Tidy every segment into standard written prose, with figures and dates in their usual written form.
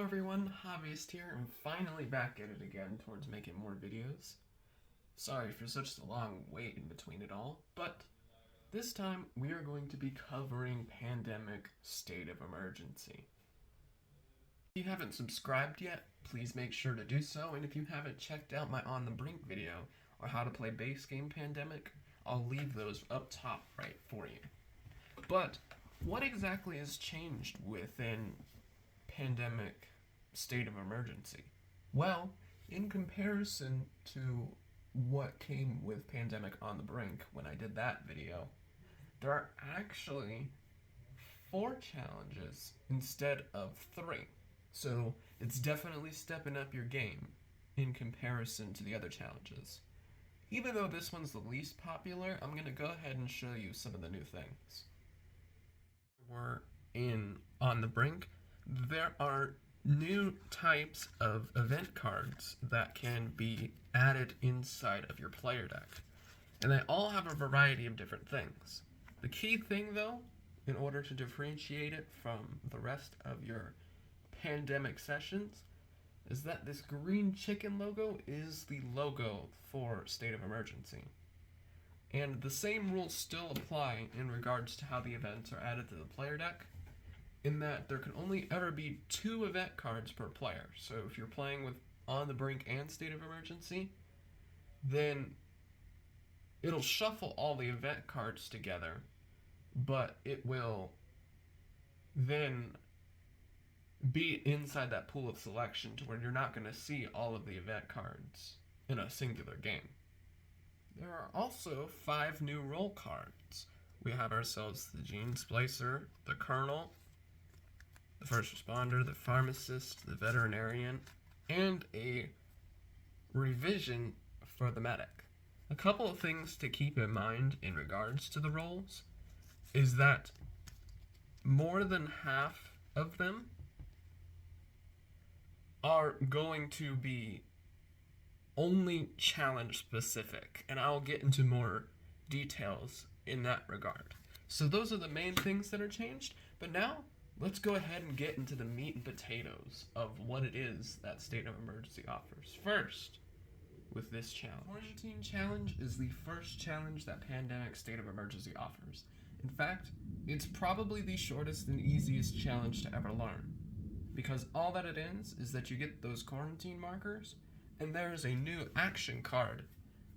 everyone, Hobbyist here. I'm finally back at it again towards making more videos. Sorry for such a long wait in between it all, but this time we are going to be covering Pandemic State of Emergency. If you haven't subscribed yet, please make sure to do so, and if you haven't checked out my On the Brink video or how to play base game Pandemic, I'll leave those up top right for you. But what exactly has changed within Pandemic State of Emergency? Well, in comparison to what came with Pandemic on the Brink when I did that video, there are actually 4 challenges instead of 3. So it's definitely stepping up your game in comparison to the other challenges. Even though this one's the least popular, I'm going to go ahead and show you some of the new things. We're in On the Brink. There are new types of event cards that can be added inside of your player deck, and they all have a variety of different things. The key thing, though, in order to differentiate it from the rest of your Pandemic sessions, is that this green chicken logo is the logo for State of Emergency. And the same rules still apply in regards to how the events are added to the player deck, in that there can only ever be 2 event cards per player. So if you're playing with On the Brink and State of Emergency, then it'll shuffle all the event cards together, but it will then be inside that pool of selection to where you're not going to see all of the event cards in a singular game. There are also 5 new role cards. We have ourselves the Gene Splicer, the Colonel, the First Responder, the Pharmacist, the Veterinarian, and a revision for the Medic. A couple of things to keep in mind in regards to the roles is that more than half of them are going to be only challenge specific, and I'll get into more details in that regard. So those are the main things that are changed, but now let's go ahead and get into the meat and potatoes of what it is that State of Emergency offers. First, with this challenge. Quarantine Challenge is the first challenge that Pandemic State of Emergency offers. In fact, it's probably the shortest and easiest challenge to ever learn, because all that it is that you get those quarantine markers, and there's a new action card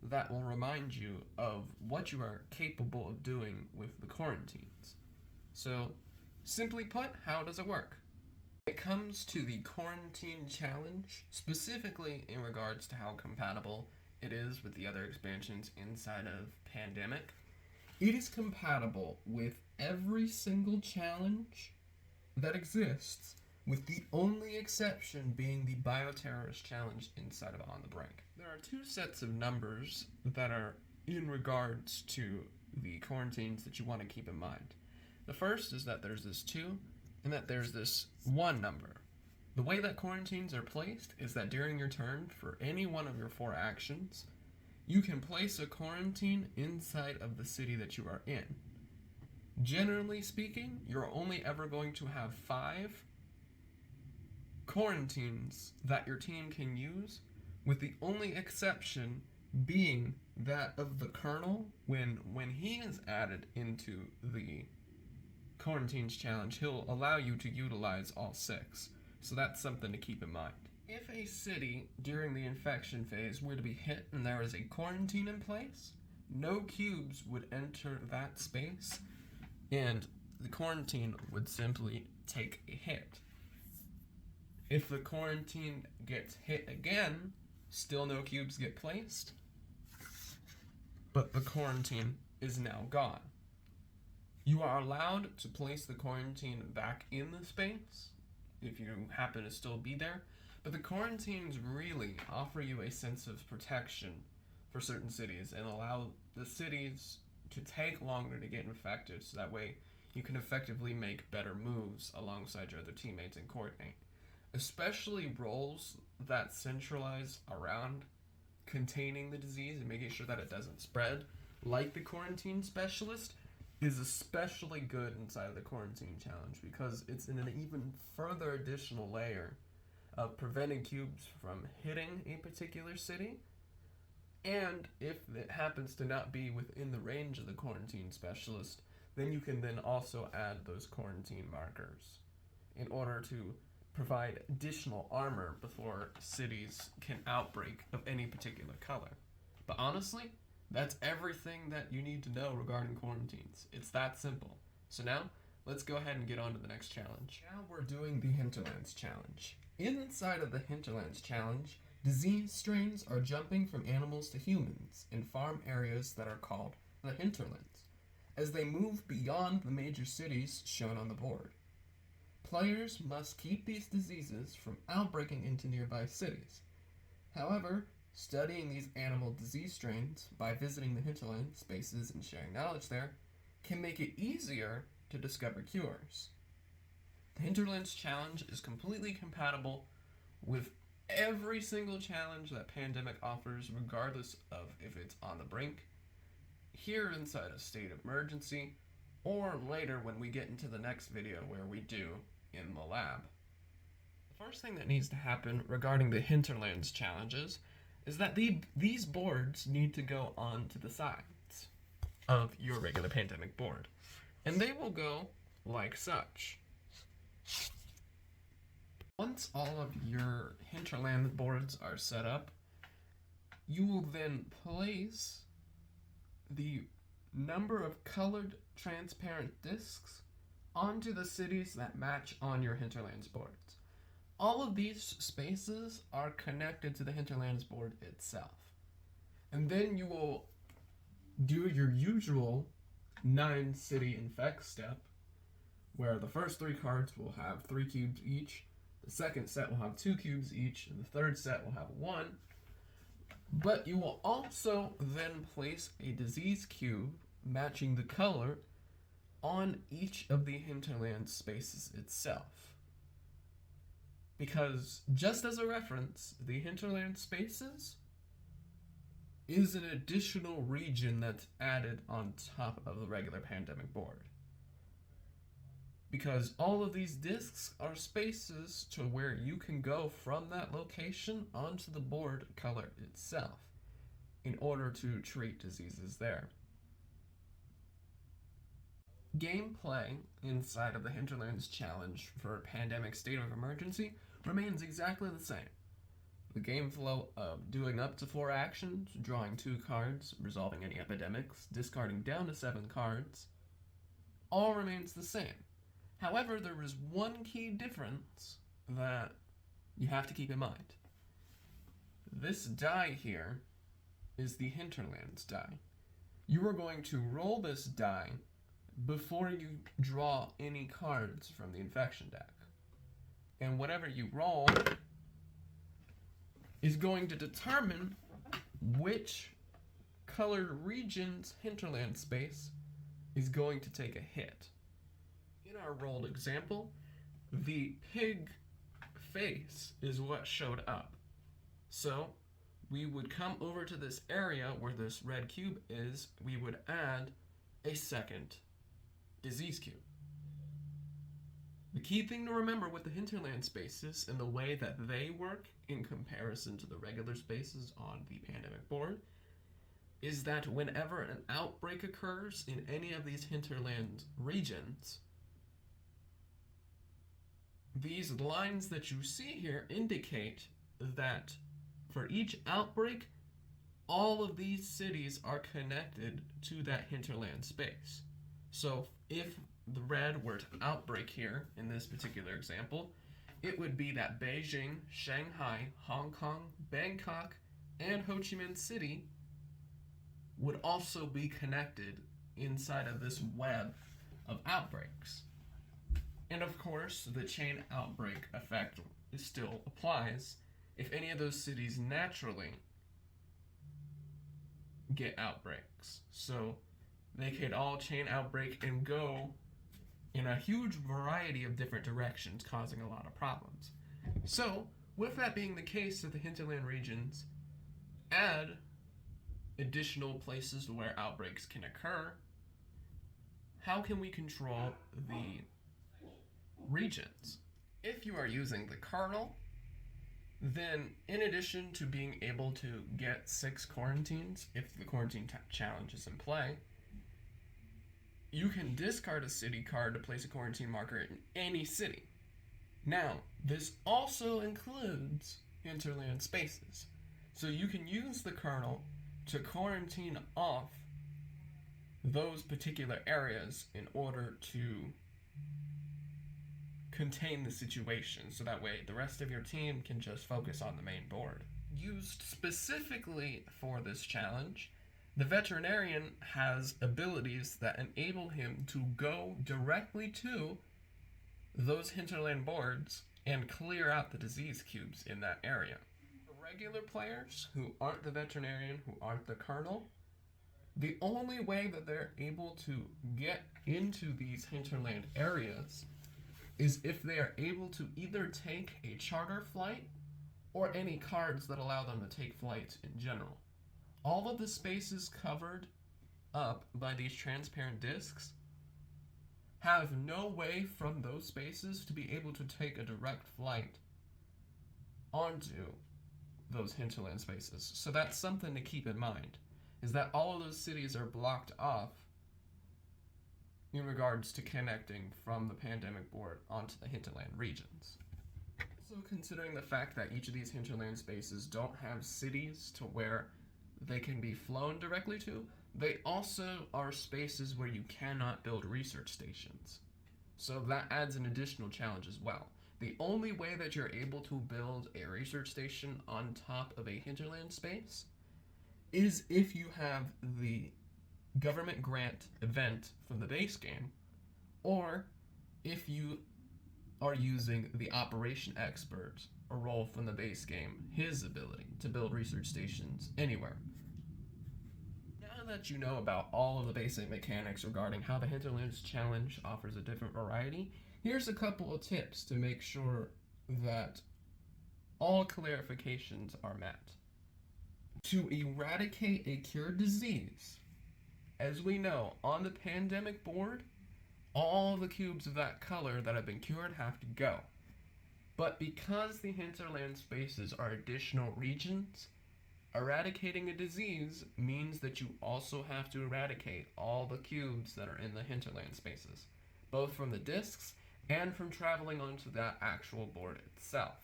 that will remind you of what you are capable of doing with the quarantines. So, simply put, how does it work? When it comes to the Quarantine Challenge, specifically in regards to how compatible it is with the other expansions inside of Pandemic, it is compatible with every single challenge that exists, with the only exception being the Bioterrorist Challenge inside of On the Brink. There are 2 sets of numbers that are in regards to the quarantines that you want to keep in mind. The first is that there's this 2, and that there's this 1 number. The way that quarantines are placed is that during your turn, for any one of your 4 actions, you can place a quarantine inside of the city that you are in. Generally speaking, you're only ever going to have 5 quarantines that your team can use, with the only exception being that of the Colonel. When he is added into the Quarantines Challenge, he'll allow you to utilize all 6, so that's something to keep in mind. If a city during the infection phase were to be hit and there is a quarantine in place, no cubes would enter that space, and the quarantine would simply take a hit. If the quarantine gets hit again, still no cubes get placed, but the quarantine is now gone. You are allowed to place the quarantine back in the space if you happen to still be there, but the quarantines really offer you a sense of protection for certain cities and allow the cities to take longer to get infected, so that way you can effectively make better moves alongside your other teammates and coordinate. Especially roles that centralize around containing the disease and making sure that it doesn't spread, like the Quarantine Specialist, is especially good inside of the Quarantine Challenge, because it's in an even further additional layer of preventing cubes from hitting a particular city. And if it happens to not be within the range of the quarantine specialist, then you can then also add those quarantine markers in order to provide additional armor before cities can outbreak of any particular color. But honestly, that's everything that you need to know regarding quarantines. It's that simple. So now, let's go ahead and get on to the next challenge. Now we're doing the Hinterlands challenge. Inside of the Hinterlands challenge, disease strains are jumping from animals to humans in farm areas that are called the Hinterlands, as they move beyond the major cities shown on the board. Players must keep these diseases from outbreaking into nearby cities. However, studying these animal disease strains by visiting the hinterland spaces and sharing knowledge there can make it easier to discover cures. The Hinterlands challenge is completely compatible with every single challenge that Pandemic offers, regardless of if it's on the brink, here inside a state of emergency, or later when we get into the next video where we do in the lab. The first thing that needs to happen regarding the Hinterlands challenges is that these boards need to go on to the sides of your regular Pandemic board. And they will go like such. Once all of your Hinterland boards are set up, you will then place the number of colored transparent discs onto the cities that match on your Hinterlands boards. All of these spaces are connected to the Hinterlands board itself. And then you will do your usual 9-city infect step, where the first 3 cards will have 3 cubes each, the second set will have 2 cubes each, and the third set will have 1. But you will also then place a disease cube matching the color on each of the Hinterland spaces itself. Because, just as a reference, the Hinterland spaces is an additional region that's added on top of the regular Pandemic board. Because all of these discs are spaces to where you can go from that location onto the board color itself in order to treat diseases there. Gameplay inside of the Hinterlands challenge for Pandemic State of Emergency remains exactly the same. The game flow of doing up to 4 actions, drawing 2 cards, resolving any epidemics, discarding down to 7 cards, all remains the same. However, there is one key difference that you have to keep in mind. This die here is the Hinterlands die. You are going to roll this die before you draw any cards from the infection deck. And whatever you roll is going to determine which colored region's Hinterland space is going to take a hit. In our rolled example, the pig face is what showed up. So we would come over to this area where this red cube is, we would add a second disease cube. The key thing to remember with the Hinterland spaces and the way that they work in comparison to the regular spaces on the Pandemic board is that whenever an outbreak occurs in any of these Hinterland regions, these lines that you see here indicate that for each outbreak, all of these cities are connected to that Hinterland space. So if the red were to outbreak here in this particular example, it would be that Beijing, Shanghai, Hong Kong, Bangkok, and Ho Chi Minh City would also be connected inside of this web of outbreaks. And of course, the chain outbreak effect still applies if any of those cities naturally get outbreaks. So they could all chain outbreak and go in a huge variety of different directions, causing a lot of problems. So, with that being the case of the Hinterland regions, add additional places where outbreaks can occur. How can we control the regions? If you are using the kernel, then in addition to being able to get 6 quarantines if the quarantine challenge is in play, you can discard a city card to place a quarantine marker in any city. Now, this also includes hinterland spaces. So you can use the kernel to quarantine off those particular areas in order to contain the situation, so that way the rest of your team can just focus on the main board. Used specifically for this challenge, the veterinarian has abilities that enable him to go directly to those hinterland boards and clear out the disease cubes in that area. For regular players who aren't the veterinarian, who aren't the kernel, the only way that they're able to get into these hinterland areas is if they are able to either take a charter flight or any cards that allow them to take flights in general. All of the spaces covered up by these transparent discs have no way from those spaces to be able to take a direct flight onto those hinterland spaces. So that's something to keep in mind, is that all of those cities are blocked off in regards to connecting from the pandemic board onto the hinterland regions. Also considering the fact that each of these hinterland spaces don't have cities to where they can be flown directly to, they also are spaces where you cannot build research stations. So that adds an additional challenge as well. The only way that you're able to build a research station on top of a hinterland space is if you have the government grant event from the base game, or if you are using the operation expert, a role from the base game, his ability to build research stations anywhere. Now that you know about all of the basic mechanics regarding how the Hinterlands challenge offers a different variety, here's a couple of tips to make sure that all clarifications are met. To eradicate a cured disease, as we know, on the pandemic board, all the cubes of that color that have been cured have to go. But because the hinterland spaces are additional regions, eradicating a disease means that you also have to eradicate all the cubes that are in the hinterland spaces, both from the discs and from traveling onto that actual board itself.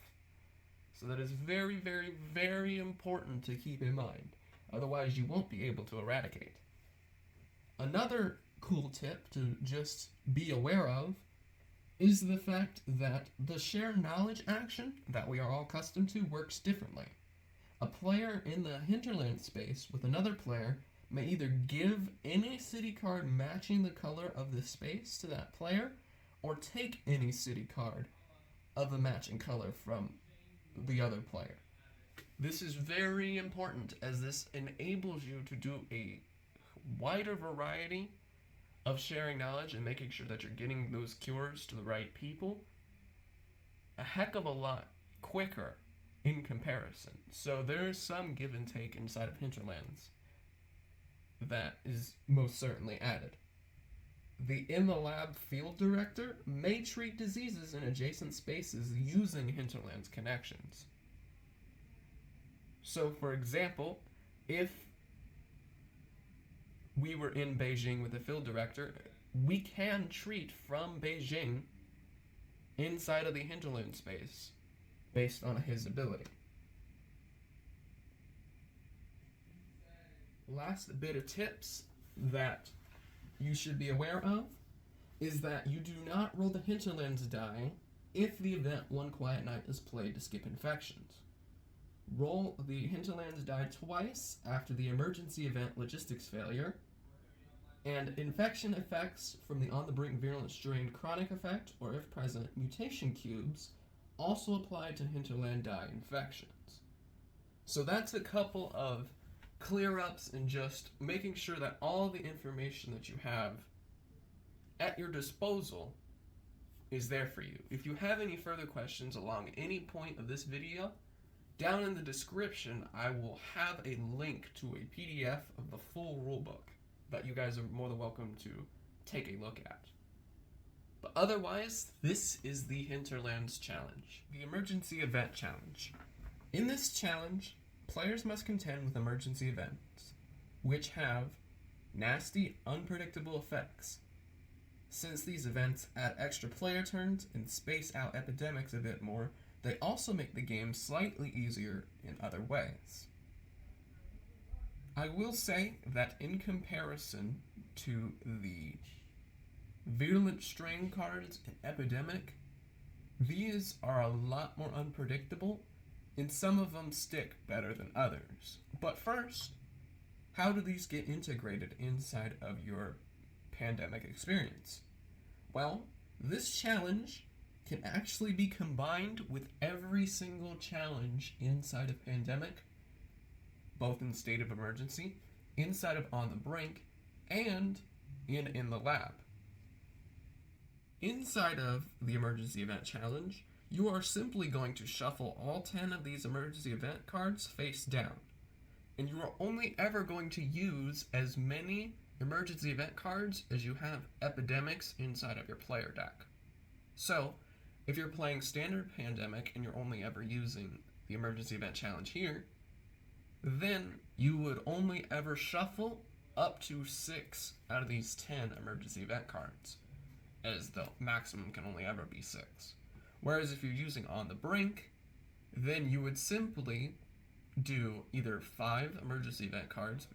So that is very, very, very important to keep in mind. Otherwise, you won't be able to eradicate. Another cool tip to just be aware of is the fact that the share knowledge action that we are all accustomed to works differently. A player in the hinterland space with another player may either give any city card matching the color of the space to that player, or take any city card of the matching color from the other player. This is very important, as this enables you to do a wider variety of sharing knowledge and making sure that you're getting those cures to the right people a heck of a lot quicker in comparison. So there's some give and take inside of Hinterlands that is most certainly added. The in the lab field director may treat diseases in adjacent spaces using Hinterland's connections. So for example, if we were in Beijing with the field director, we can treat from Beijing inside of the hinterland space based on his ability. Last bit of tips that you should be aware of is that you do not roll the Hinterlands die if the event One Quiet Night is played to skip infections. Roll the Hinterlands die twice after the emergency event Logistics Failure, and infection effects from the On the Brink Virulent Strain Chronic Effect, or if present, mutation cubes, also apply to Hinterland die infections. So that's a couple of clear-ups and just making sure that all the information that you have at your disposal is there for you. If you have any further questions along any point of this video, down in the description I will have a link to a PDF of the full rulebook that you guys are more than welcome to take a look at. But otherwise, this is the Hinterlands challenge, the emergency event challenge. In this challenge, players must contend with emergency events, which have nasty, unpredictable effects. Since these events add extra player turns and space out epidemics a bit more, they also make the game slightly easier in other ways. I will say that in comparison to the virulent strain cards and epidemic, these are a lot more unpredictable, and some of them stick better than others. But first, how do these get integrated inside of your pandemic experience? Well, this challenge can actually be combined with every single challenge inside of pandemic, both in state of emergency, inside of on the brink, and in the lab. Inside of the emergency event challenge, you are simply going to shuffle all 10 of these emergency event cards face down. And you are only ever going to use as many emergency event cards as you have epidemics inside of your player deck. So, if you're playing standard pandemic and you're only ever using the emergency event challenge here, then you would only ever shuffle up to 6 out of these 10 emergency event cards, as the maximum can only ever be 6. Whereas if you're using on the brink, then you would simply do either 5 emergency event cards,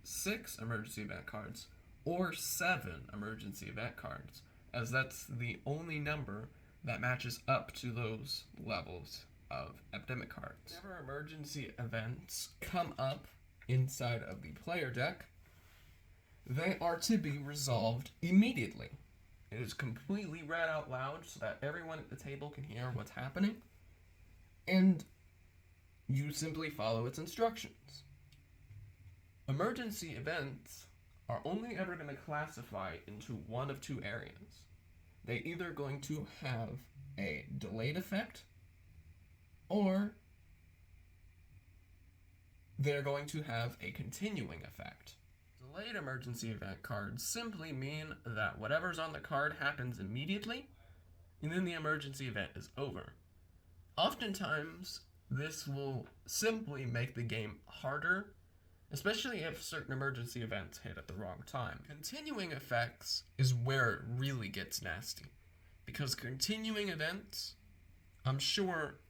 6 emergency event cards, or 7 emergency event cards, as that's the only number that matches up to those levels of epidemic cards. Whenever emergency events come up inside of the player deck, they are to be resolved immediately. It is completely read out loud so that everyone at the table can hear what's happening, and you simply follow its instructions. Emergency events are only ever going to classify into one of two areas. They're either going to have a delayed effect, or they're going to have a continuing effect. Delayed emergency event cards simply mean that whatever's on the card happens immediately, and then the emergency event is over. Oftentimes, this will simply make the game harder, especially if certain emergency events hit at the wrong time. Continuing effects is where it really gets nasty, because continuing events, I'm sure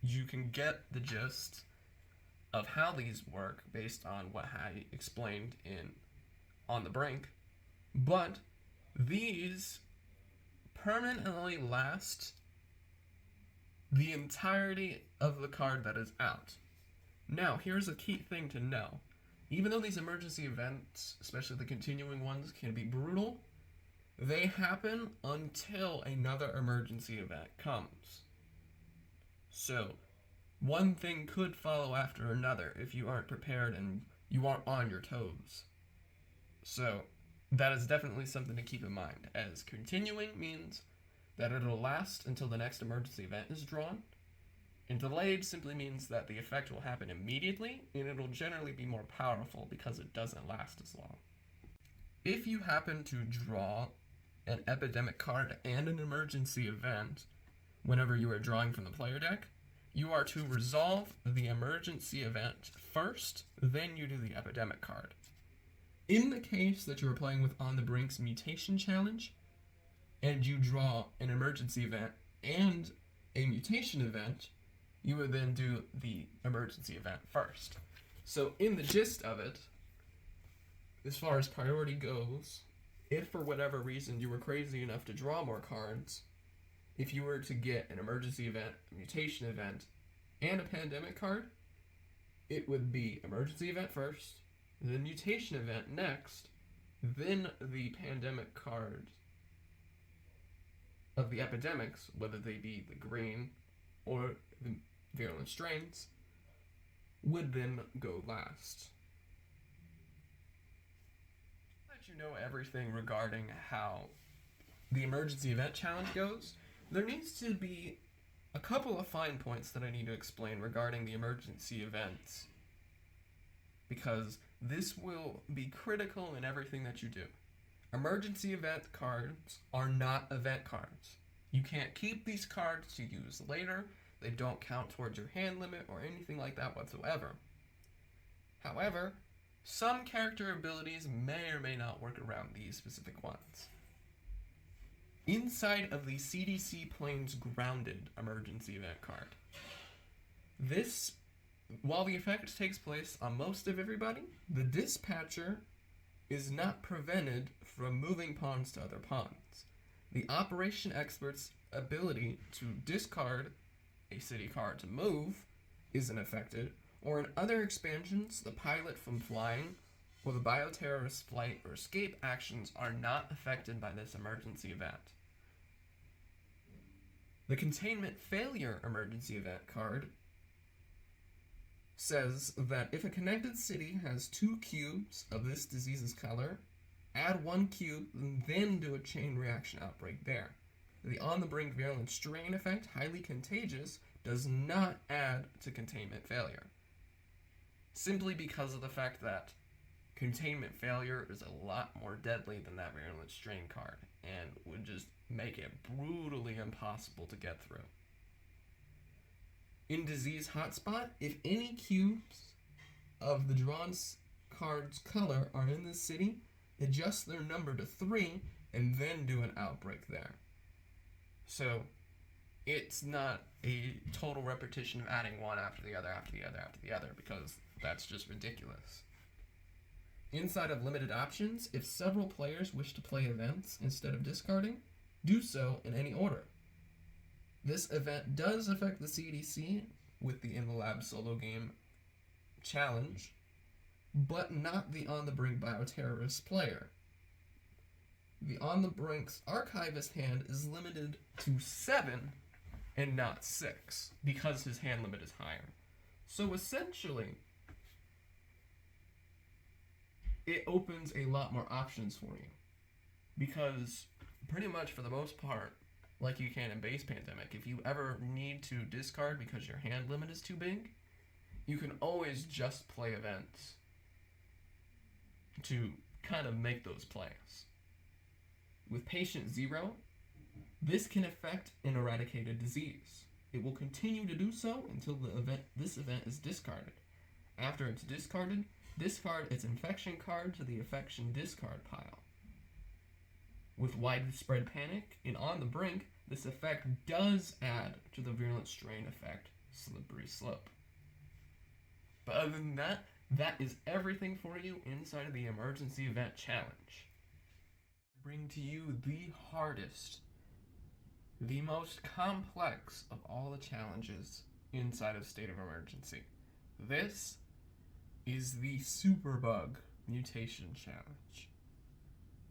you can get the gist of how these work based on what I explained in On the Brink, but these permanently last the entirety of the card that is out. Now, here's a key thing to know. Even though these emergency events, especially the continuing ones, can be brutal, they happen until another emergency event comes. So, one thing could follow after another if you aren't prepared and you aren't on your toes. So, that is definitely something to keep in mind, as continuing means that it'll last until the next emergency event is drawn, and delayed simply means that the effect will happen immediately, and it'll generally be more powerful because it doesn't last as long. If you happen to draw an epidemic card and an emergency event whenever you are drawing from the player deck, you are to resolve the emergency event first, then you do the epidemic card. In the case that you are playing with On the Brink's mutation challenge, and you draw an emergency event and a mutation event, you would then do the emergency event first. So in the gist of it, as far as priority goes, if for whatever reason you were crazy enough to draw more cards, if you were to get an emergency event, a mutation event, and a pandemic card, it would be emergency event first, the mutation event next, then the pandemic card of the epidemics, whether they be the green or the virulent strains, would then go last. Let you know everything regarding how the emergency event challenge goes, there needs to be a couple of fine points that I need to explain regarding the emergency events, because this will be critical in everything that you do. Emergency event cards are not event cards. You can't keep these cards to use later. They don't count towards your hand limit or anything like that whatsoever. However, some character abilities may or may not work around these specific ones. Inside of the CDC Planes Grounded emergency event card. This, while the effect takes place on most of everybody, the dispatcher is not prevented from moving pawns to other pawns. The operation expert's ability to discard a city card to move isn't affected, or in other expansions, the pilot from flying or the bioterrorist flight or escape actions are not affected by this emergency event. The containment failure emergency event card says that if a connected city has 2 cubes of this disease's color, add 1 cube and then do a chain reaction outbreak there. The on-the-brink virulent strain effect, highly contagious, does not add to containment failure. Simply because of the fact that containment failure is a lot more deadly than that virulent strain card and would just make it brutally impossible to get through. In Disease Hotspot, if any cubes of the drawn card's color are in the city, adjust their number to 3 and then do an outbreak there. So it's not a total repetition of adding one after the other, after the other, after the other, because that's just ridiculous. Inside of limited options, if several players wish to play events instead of discarding, do so in any order. This event does affect the CDC with the In the Lab solo game challenge, but not the On the Brink bioterrorist player. The On the Brink's archivist hand is limited to 7 and not 6 because his hand limit is higher. So essentially, it opens a lot more options for you, because pretty much for the most part, like you can in base Pandemic, if you ever need to discard because your hand limit is too big, you can always just play events to kind of make those plays. With Patient Zero, this can affect an eradicated disease. It will continue to do so until this event is discarded. After it's discarded, discard its infection card to the infection discard pile. With Widespread Panic and On the Brink, this effect does add to the virulent strain effect, Slippery Slope. But other than that, that is everything for you inside of the Emergency Event Challenge. I bring to you the hardest, the most complex of all the challenges inside of State of Emergency. This is the Superbug Mutation Challenge.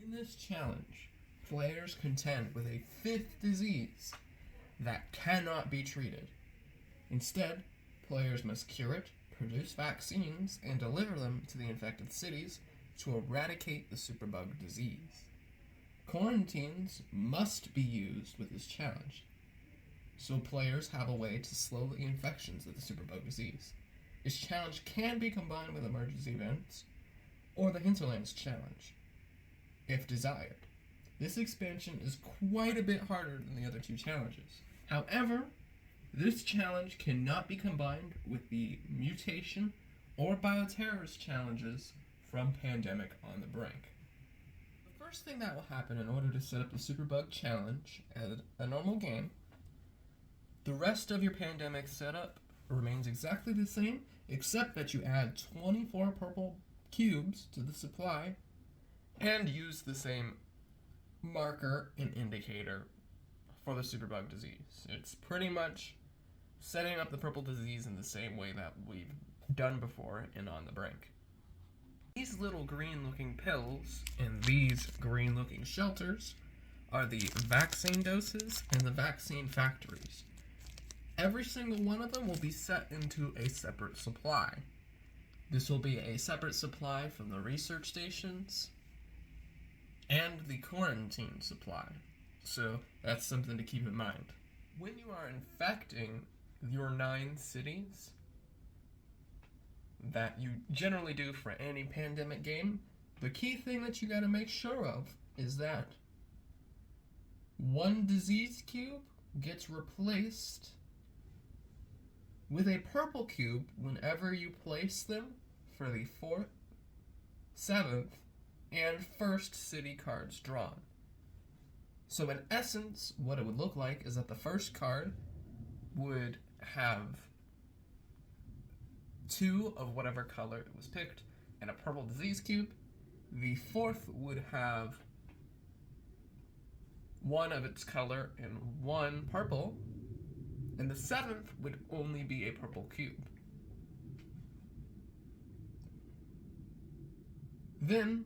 In this challenge, players contend with a 5th disease that cannot be treated. Instead, players must cure it, produce vaccines, and deliver them to the infected cities to eradicate the Superbug disease. Quarantines must be used with this challenge, so players have a way to slow the infections of the Superbug disease. This challenge can be combined with emergency events or the Hinterlands challenge, if desired. This expansion is quite a bit harder than the other 2 challenges. However, this challenge cannot be combined with the mutation or bioterrorist challenges from Pandemic on the Brink. The first thing that will happen in order to set up the Superbug challenge as a normal game, the rest of your Pandemic setup remains exactly the same, except that you add 24 purple cubes to the supply and use the same marker and indicator for the Superbug disease. It's pretty much setting up the purple disease in the same way that we've done before in On the Brink. These little green looking pills and these green looking shelters are the vaccine doses and the vaccine factories. Every single one of them will be set into a separate supply. This will be a separate supply from the research stations and the quarantine supply. So that's something to keep in mind. When you are infecting your 9 cities that you generally do for any Pandemic game, the key thing that you gotta make sure of is that 1 disease cube gets replaced with a purple cube whenever you place them for the 4th, 7th, and 1st city cards drawn. So in essence, what it would look like is that the first card would have 2 of whatever color it was picked and a purple disease cube. The 4th would have 1 of its color and 1 purple, and the 7th would only be a purple cube. Then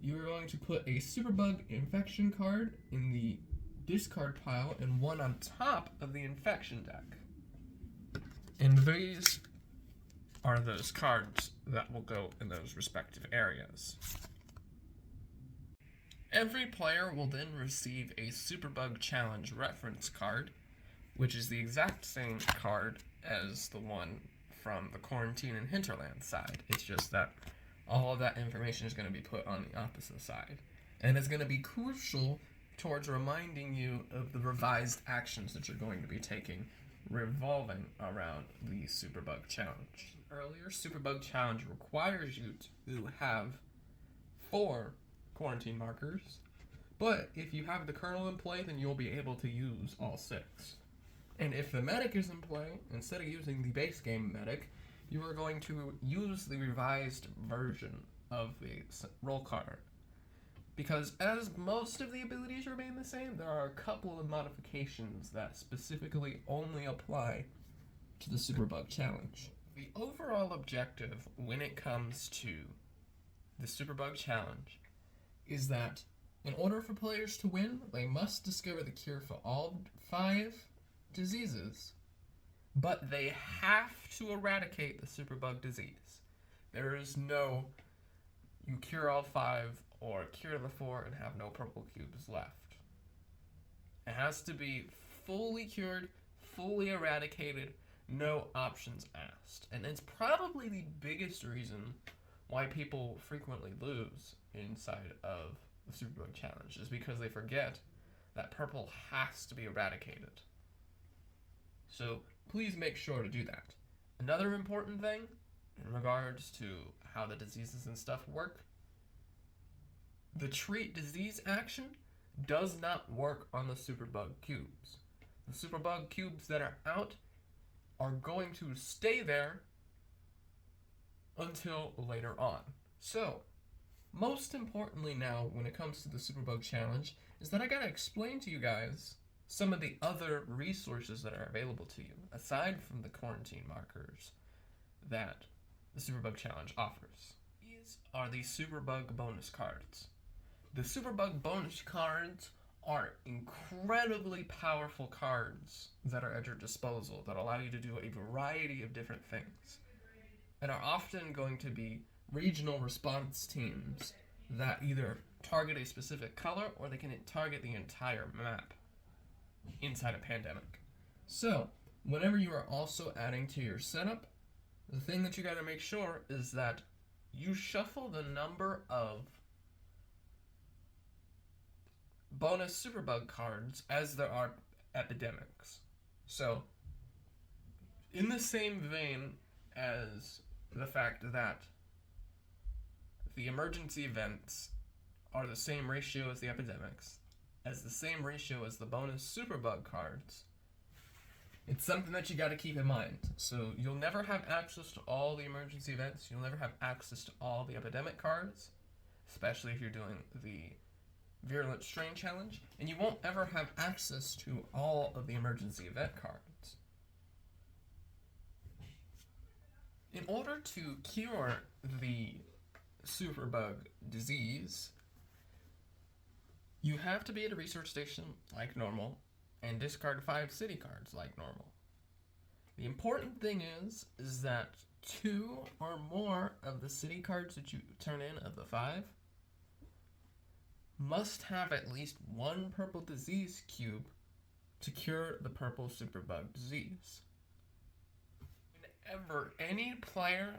you are going to put a Superbug infection card in the discard pile and 1 on top of the infection deck. And these are those cards that will go in those respective areas. Every player will then receive a Superbug Challenge reference card, which is the exact same card as the one from the Quarantine and Hinterland side. It's just that all of that information is going to be put on the opposite side. And it's going to be crucial towards reminding you of the revised actions that you're going to be taking revolving around the Superbug Challenge. Earlier, Superbug Challenge requires you to have 4 quarantine markers, but if you have the kernel in play, then you'll be able to use all 6. And if the medic is in play, instead of using the base game medic, you are going to use the revised version of the roll card. Because as most of the abilities remain the same, there are a couple of modifications that specifically only apply to the Superbug Challenge. The overall objective when it comes to the Superbug Challenge is that in order for players to win, they must discover the cure for all 5 diseases, but they have to eradicate the Superbug disease. There is no you cure all 5 or cure the 4 and have no purple cubes left. It has to be fully cured, fully eradicated, no options asked. And it's probably the biggest reason why people frequently lose inside of the Superbug Challenge, is because they forget that purple has to be eradicated. So please make sure to do that. Another important thing in regards to how the diseases and stuff work, the treat disease action does not work on the Superbug cubes. The Superbug cubes that are out are going to stay there until later on. So, most importantly now, when it comes to the Superbug Challenge, is that I gotta explain to you guys some of the other resources that are available to you, aside from the quarantine markers that the Superbug Challenge offers. These are the Superbug bonus cards. The Superbug bonus cards are incredibly powerful cards that are at your disposal that allow you to do a variety of different things, and are often going to be regional response teams that either target a specific color or they can target the entire map inside a pandemic. So, whenever you are also adding to your setup, the thing that you gotta make sure is that you shuffle the number of bonus Superbug cards as there are epidemics. So, in the same vein as the fact that the emergency events are the same ratio as the epidemics, as the same ratio as the bonus Superbug cards, it's something that you got to keep in mind. So you'll never have access to all the emergency events, you'll never have access to all the epidemic cards, especially if you're doing the Virulent Strain Challenge, and you won't ever have access to all of the emergency event cards. In order to cure the Superbug disease, you have to be at a research station like normal and discard 5 city cards like normal. The important thing is that 2 or more of the city cards that you turn in of the 5 must have at least 1 purple disease cube to cure the purple Superbug disease. Whenever any player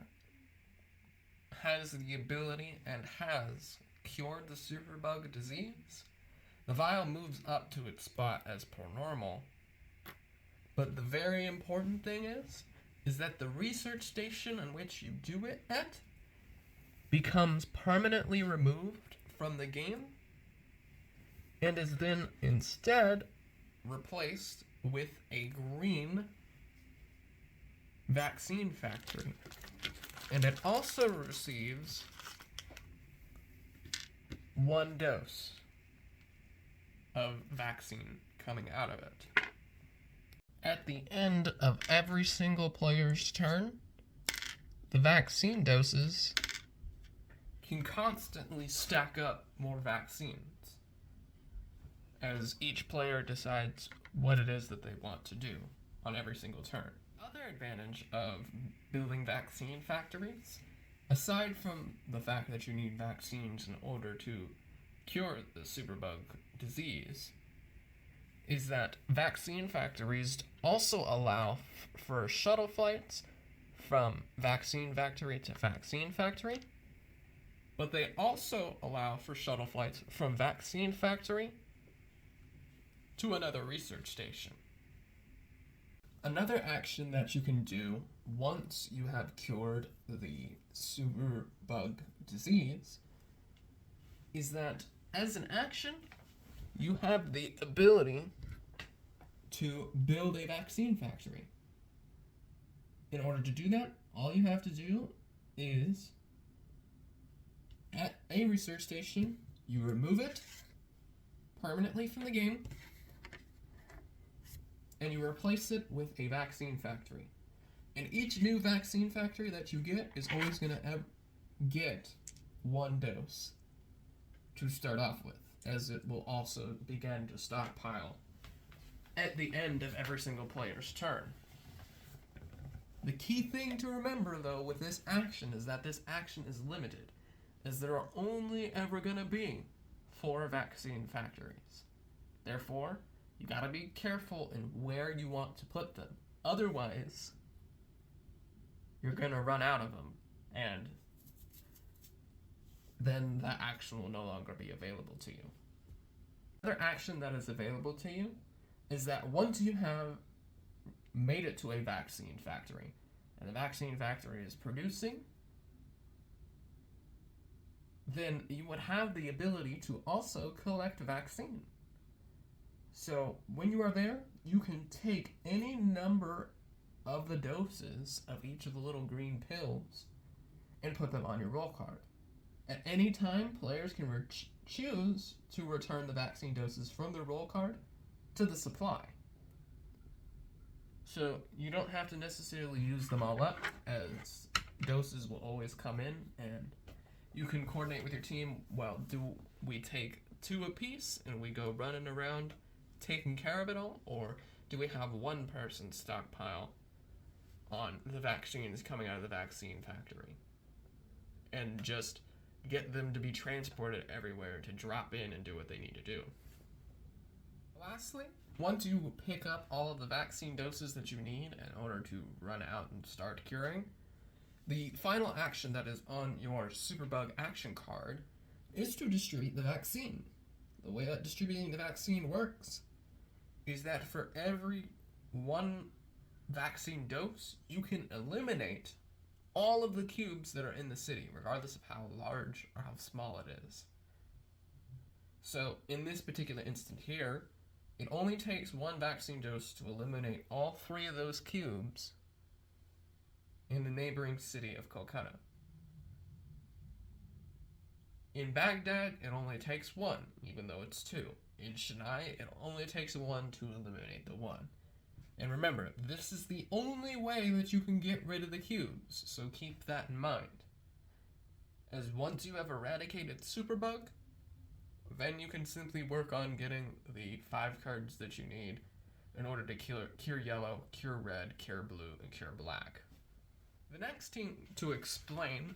has the ability and has cured the Superbug disease, the vial moves up to its spot as per normal. But the very important thing is is that the research station on which you do it at becomes permanently removed from the game and is then instead replaced with a green vaccine factory. And it also receives 1 dose of vaccine coming out of it. At the end of every single player's turn, the vaccine doses can constantly stack up more vaccines as each player decides what it is that they want to do on every single turn. Other advantage of building vaccine factories, aside from the fact that you need vaccines in order to cure the Superbug disease, is that vaccine factories also allow for shuttle flights from vaccine factory to vaccine factory, but they also allow for shuttle flights from vaccine factory to another research station. Another action that you can do once you have cured the Superbug disease is that, as an action, you have the ability to build a vaccine factory. In order to do that, all you have to do is, at a research station, you remove it permanently from the game, and you replace it with a vaccine factory. And each new vaccine factory that you get is always going to get 1 dose to start off with, as it will also begin to stockpile at the end of every single player's turn. The key thing to remember, though, with this action is that this action is limited, as there are only ever going to be 4 vaccine factories. Therefore, you gotta be careful in where you want to put them. Otherwise, you're gonna run out of them, and then that action will no longer be available to you. Another action that is available to you is that once you have made it to a vaccine factory, and the vaccine factory is producing, then you would have the ability to also collect vaccine. So when you are there, you can take any number of the doses of each of the little green pills and put them on your roll card. At any time, players can choose to return the vaccine doses from their roll card to the supply. So you don't have to necessarily use them all up, as doses will always come in, and you can coordinate with your team. Well, do we take 2 apiece and we go running around taking care of it all, or do we have 1 person stockpile on the vaccines coming out of the vaccine factory and just get them to be transported everywhere to drop in and do what they need to do? Lastly, once you pick up all of the vaccine doses that you need in order to run out and start curing, the final action that is on your Superbug action card is to distribute the vaccine. The way that distributing the vaccine works is that for every 1 vaccine dose, you can eliminate all of the cubes that are in the city, regardless of how large or how small it is. So in this particular instant here, it only takes 1 vaccine dose to eliminate all 3 of those cubes in the neighboring city of Kolkata. In Baghdad, it only takes 1, even though it's 2. In Chennai, it only takes 1 to eliminate the 1. And remember, this is the only way that you can get rid of the cubes, so keep that in mind. As once you have eradicated Superbug, then you can simply work on getting the 5 cards that you need in order to cure yellow, cure red, cure blue, and cure black. The next thing to explain,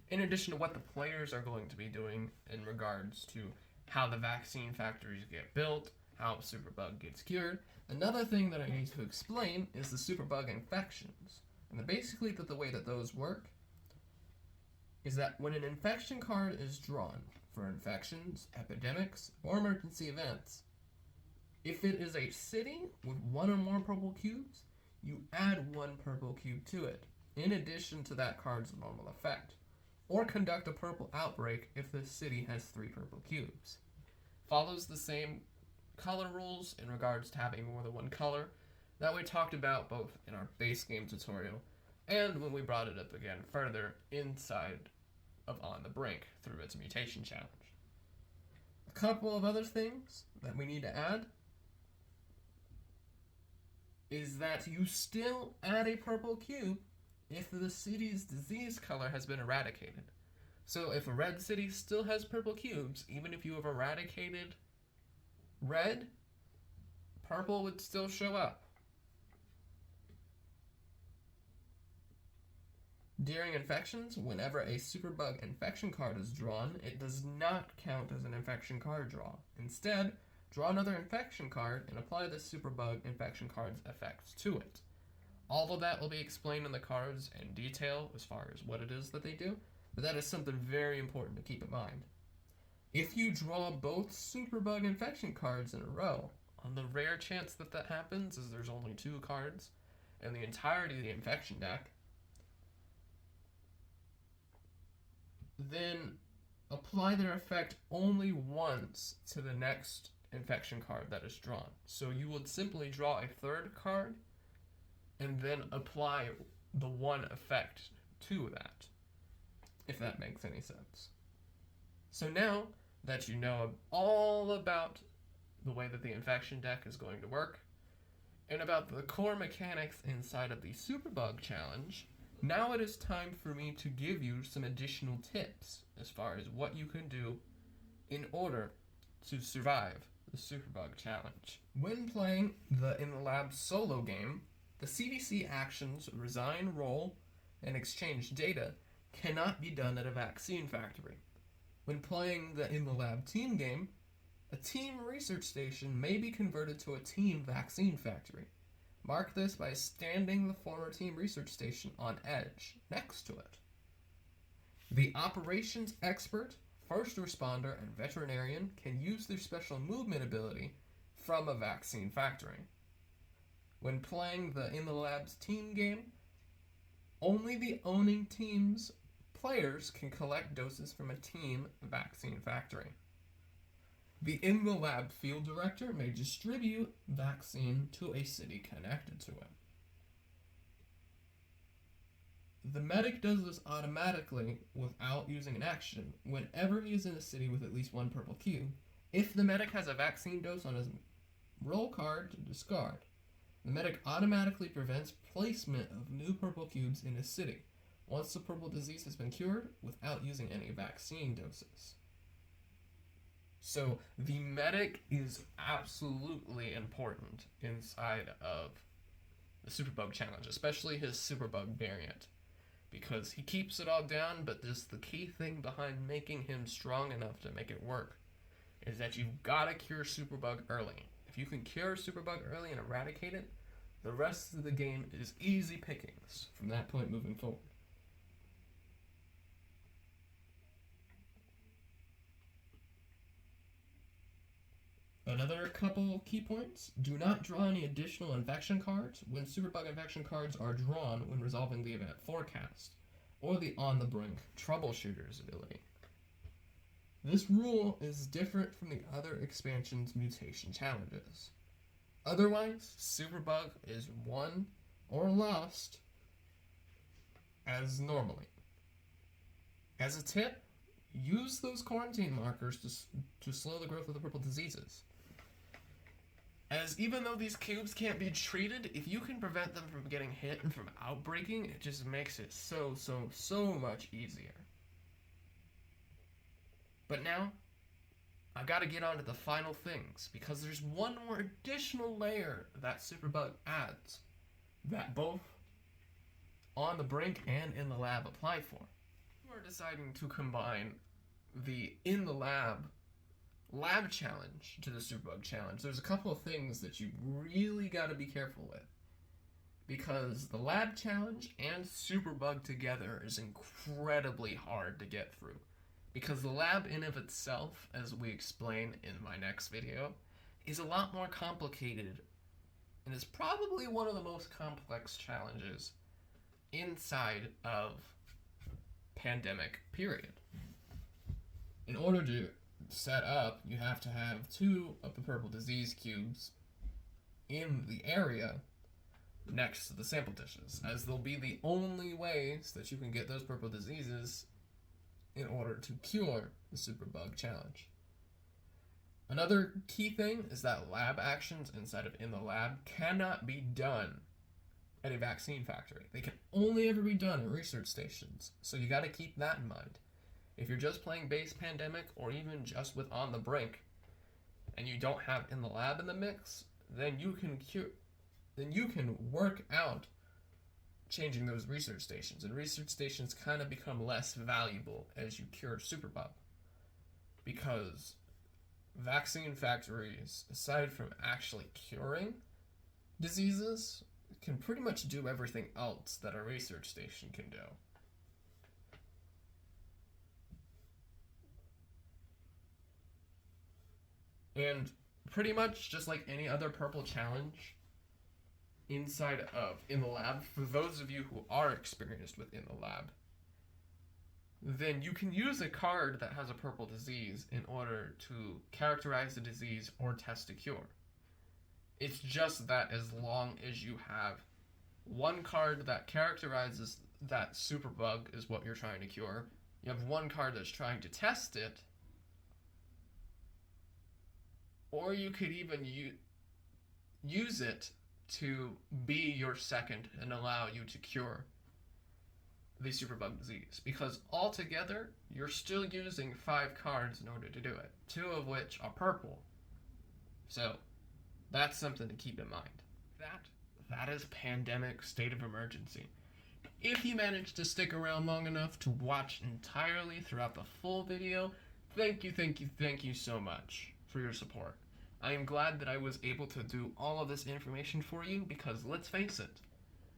in addition to what the players are going to be doing in regards to how the vaccine factories get built, how Superbug gets cured, another thing that I need to explain is the Superbug infections. And basically the way that those work is that when an infection card is drawn for infections, epidemics, or emergency events, if it is a city with 1 or more purple cubes, you add 1 purple cube to it, in addition to that card's normal effect, or conduct a purple outbreak if the city has 3 purple cubes. Follows the same color rules in regards to having more than 1 color that we talked about both in our base game tutorial and when we brought it up again further inside of On the Brink through its mutation challenge. A couple of other things that we need to add is that you still add a purple cube if the city's disease color has been eradicated. So if a red city still has purple cubes, even if you have eradicated red, purple would still show up. During infections, whenever a Superbug infection card is drawn, it does not count as an infection card draw. Instead, draw another infection card and apply the Superbug infection card's effects to it. All of that will be explained in the cards in detail as far as what it is that they do, but that is something very important to keep in mind. If you draw both Superbug infection cards in a row, on the rare chance that that happens, as there's only 2 cards in the entirety of the infection deck, then apply their effect only once to the next infection card that is drawn. So you would simply draw a 3rd card and then apply the 1 effect to that, if that makes any sense. So now that you know all about the way that the infection deck is going to work, and about the core mechanics inside of the Superbug challenge, now it is time for me to give you some additional tips as far as what you can do in order to survive the Superbug challenge. When playing the In the Lab solo game, the CDC actions resign, roll, and exchange data cannot be done at a vaccine factory. When playing the In the Lab team game, a team research station may be converted to a team vaccine factory. Mark this by standing the former team research station on edge next to it. The operations expert, first responder, and veterinarian can use their special movement ability from a vaccine factory. When playing the In the Lab's team game, only the owning team's players can collect doses from a team vaccine factory. The In the Lab field director may distribute vaccine to a city connected to it. The medic does this automatically without using an action whenever he is in a city with at least 1 purple cube, if the medic has a vaccine dose on his roll card to discard. The medic automatically prevents placement of new purple cubes in a city once the purple disease has been cured without using any vaccine doses. So the medic is absolutely important inside of the Superbug challenge, especially his Superbug variant, because he keeps it all down, but just the key thing behind making him strong enough to make it work is that you've got to cure Superbug early. If you can cure Superbug early and eradicate it, the rest of the game is easy pickings from that point moving forward. Another couple key points: do not draw any additional infection cards when Superbug infection cards are drawn when resolving the event forecast, or the On the Brink troubleshooter's ability. This rule is different from the other expansion's mutation challenges. Otherwise, Superbug is won or lost as normally. As a tip, use those quarantine markers to slow the growth of the purple diseases. As even though these cubes can't be treated, if you can prevent them from getting hit and from outbreaking, it just makes it so much easier. But now, I've got to get on to the final things, because there's one more additional layer that Superbug adds that both On the Brink and In the Lab apply for. We're deciding to combine the In the Lab challenge to the Superbug challenge. There's a couple of things that you really got to be careful with, because the lab challenge and Superbug together is incredibly hard to get through, because the lab in of itself, as we explain in my next video, is a lot more complicated and is probably one of the most complex challenges inside of pandemic period. In order to set up, you have to have 2 of the purple disease cubes in the area next to the sample dishes, as they'll be the only ways that you can get those purple diseases in order to cure the Superbug challenge. Another key thing is that lab actions inside of In the Lab cannot be done at a vaccine factory. They can only ever be done at research stations, so you gotta keep that in mind. If you're just playing base Pandemic, or even just with On the Brink, and you don't have In the Lab in the mix, then you can work out changing those research stations, and research stations kind of become less valuable as you cure Superbug, because vaccine factories, aside from actually curing diseases, can pretty much do everything else that a research station can do. And pretty much just like any other purple challenge inside of In the Lab, for those of you who are experienced with In the Lab, then you can use a card that has a purple disease in order to characterize the disease or test a cure. It's just that as long as you have one card that characterizes that Superbug is what you're trying to cure, you have one card that's trying to test it, or you could even use it to be your second and allow you to cure the Superbug disease, because altogether you're still using 5 cards in order to do it, 2 of which are purple. So that's something to keep in mind. That is Pandemic State of Emergency. If you managed to stick around long enough to watch entirely throughout the full video, thank you so much for your support. I am glad that I was able to do all of this information for you, because let's face it,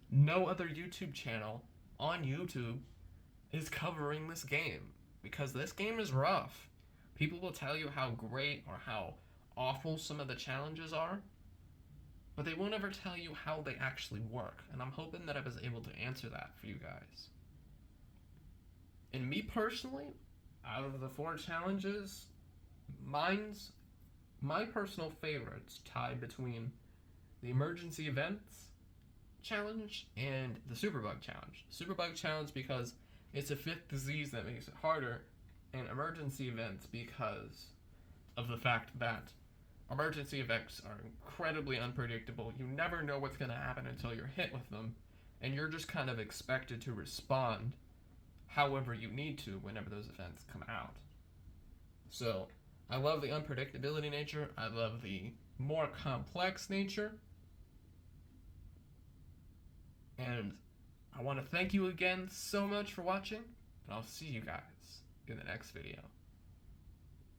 no other YouTube channel on YouTube is covering this game, because this game is rough. People will tell you how great or how awful some of the challenges are, but they won't ever tell you how they actually work, and I'm hoping that I was able to answer that for you guys. And me personally, out of the 4 challenges, my personal favorites tie between the emergency events challenge and the Superbug challenge. Superbug challenge because it's a 5th disease that makes it harder, and emergency events because of the fact that emergency events are incredibly unpredictable. You never know what's going to happen until you're hit with them, and you're just kind of expected to respond however you need to whenever those events come out. So I love the unpredictability nature. I love the more complex nature. And I want to thank you again so much for watching, and I'll see you guys in the next video.